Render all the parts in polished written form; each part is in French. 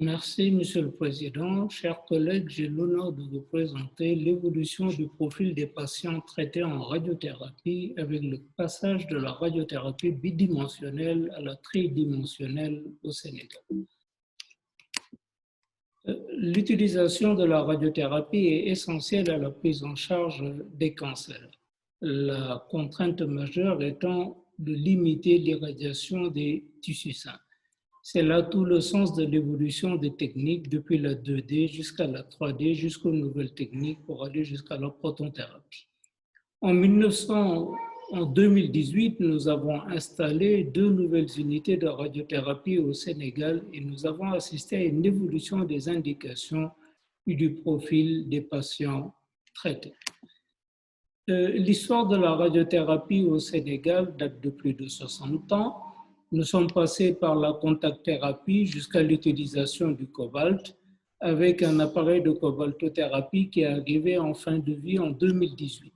Merci, Monsieur le Président. Chers collègues, j'ai l'honneur de vous présenter l'évolution du profil des patients traités en radiothérapie avec le passage de la radiothérapie bidimensionnelle à la tridimensionnelle au Sénégal. L'utilisation de la radiothérapie est essentielle à la prise en charge des cancers. La contrainte majeure étant de limiter l'irradiation des tissus sains. C'est là tout le sens de l'évolution des techniques depuis la 2D jusqu'à la 3D, jusqu'aux nouvelles techniques pour aller jusqu'à la protonthérapie. En 2018, nous avons installé 2 nouvelles unités de radiothérapie au Sénégal et nous avons assisté à une évolution des indications et du profil des patients traités. L'histoire de la radiothérapie au Sénégal date de plus de 60 ans. Nous sommes passés par la contact thérapie jusqu'à l'utilisation du cobalt avec un appareil de cobaltothérapie qui est arrivé en fin de vie en 2018.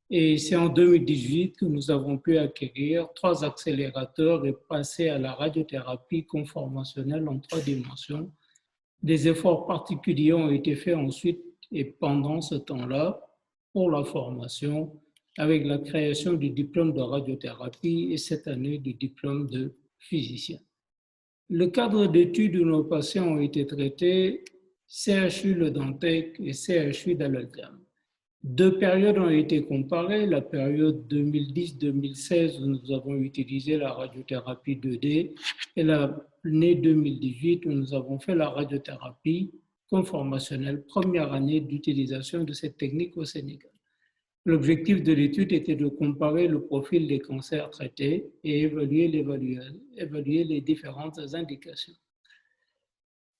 Et c'est en 2018 que nous avons pu acquérir 3 accélérateurs et passer à la radiothérapie conformationnelle en 3 dimensions. Des efforts particuliers ont été faits ensuite et pendant ce temps-là pour la formation avec la création du diplôme de radiothérapie et cette année du diplôme de physicien. Le cadre d'études où nos patients ont été traités, CHU Le Dantec et CHU d'Alalgam. 2 périodes ont été comparées, la période 2010-2016 où nous avons utilisé la radiothérapie 2D et l'année 2018 où nous avons fait la radiothérapie conformationnelle, première année d'utilisation de cette technique au Sénégal. L'objectif de l'étude était de comparer le profil des cancers traités et évaluer les différentes indications.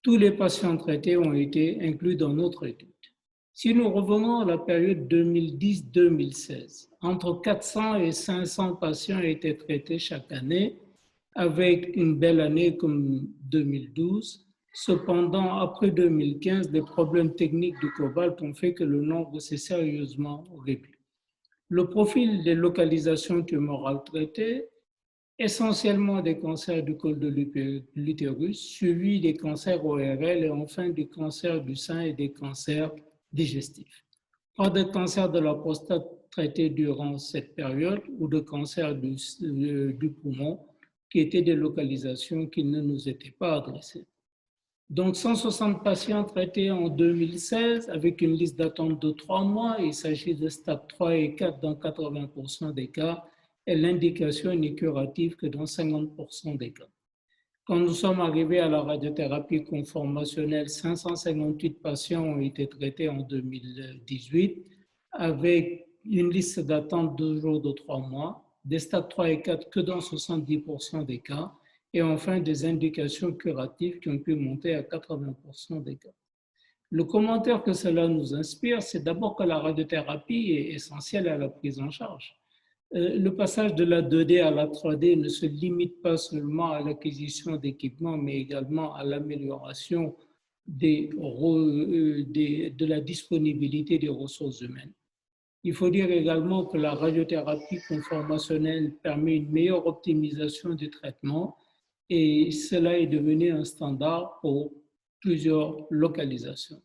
Tous les patients traités ont été inclus dans notre étude. Si nous revenons à la période 2010-2016, entre 400 et 500 patients étaient traités chaque année, avec une belle année comme 2012. Cependant, après 2015, les problèmes techniques du cobalt ont fait que le nombre s'est sérieusement réduit. Le profil des localisations tumorales traitées, essentiellement des cancers du col de l'utérus, suivi des cancers ORL et enfin des cancers du sein et des cancers digestifs. Pas de cancer de la prostate traité durant cette période ou de cancer du poumon qui étaient des localisations qui ne nous étaient pas adressées. Donc, 160 patients traités en 2016 avec une liste d'attente de 3 mois. Il s'agit de stade 3 et 4 dans 80% des cas et l'indication n'est curative que dans 50% des cas. Quand nous sommes arrivés à la radiothérapie conformationnelle, 558 patients ont été traités en 2018 avec une liste d'attente de jours de 3 mois, des stades 3 et 4 que dans 70% des cas, et enfin des indications curatives qui ont pu monter à 80% des cas. Le commentaire que cela nous inspire, c'est d'abord que la radiothérapie est essentielle à la prise en charge. Le passage de la 2D à la 3D ne se limite pas seulement à l'acquisition d'équipements, mais également à l'amélioration de la disponibilité des ressources humaines. Il faut dire également que la radiothérapie conformationnelle permet une meilleure optimisation du traitement et cela est devenu un standard pour plusieurs localisations.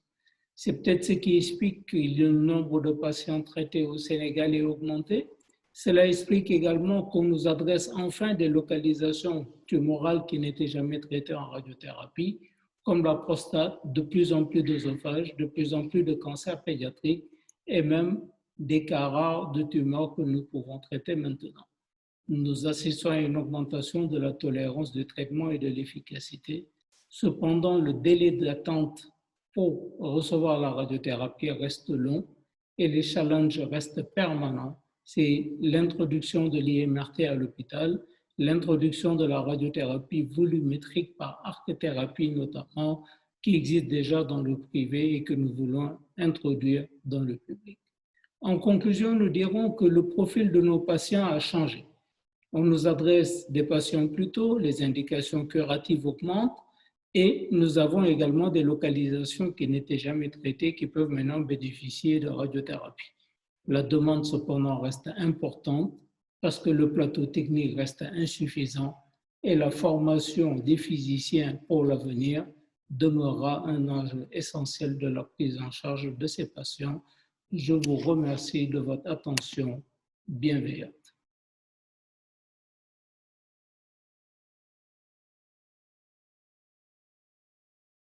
C'est peut-être ce qui explique que le nombre de patients traités au Sénégal est augmenté. Cela explique également qu'on nous adresse enfin des localisations tumorales qui n'étaient jamais traitées en radiothérapie, comme la prostate, de plus en plus d'œsophage, de plus en plus de cancers pédiatriques et même des cas rares de tumeurs que nous pouvons traiter maintenant. Nous assistons à une augmentation de la tolérance du traitement et de l'efficacité. Cependant, le délai d'attente pour recevoir la radiothérapie reste long et les challenges restent permanents. C'est l'introduction de l'IMRT à l'hôpital, l'introduction de la radiothérapie volumétrique par arc-thérapie notamment, qui existe déjà dans le privé et que nous voulons introduire dans le public. En conclusion, nous dirons que le profil de nos patients a changé. On nous adresse des patients plus tôt, les indications curatives augmentent et nous avons également des localisations qui n'étaient jamais traitées qui peuvent maintenant bénéficier de radiothérapie. La demande cependant reste importante parce que le plateau technique reste insuffisant et la formation des physiciens pour l'avenir demeurera un angle essentiel de la prise en charge de ces patients. Je vous remercie de votre attention bienveillante.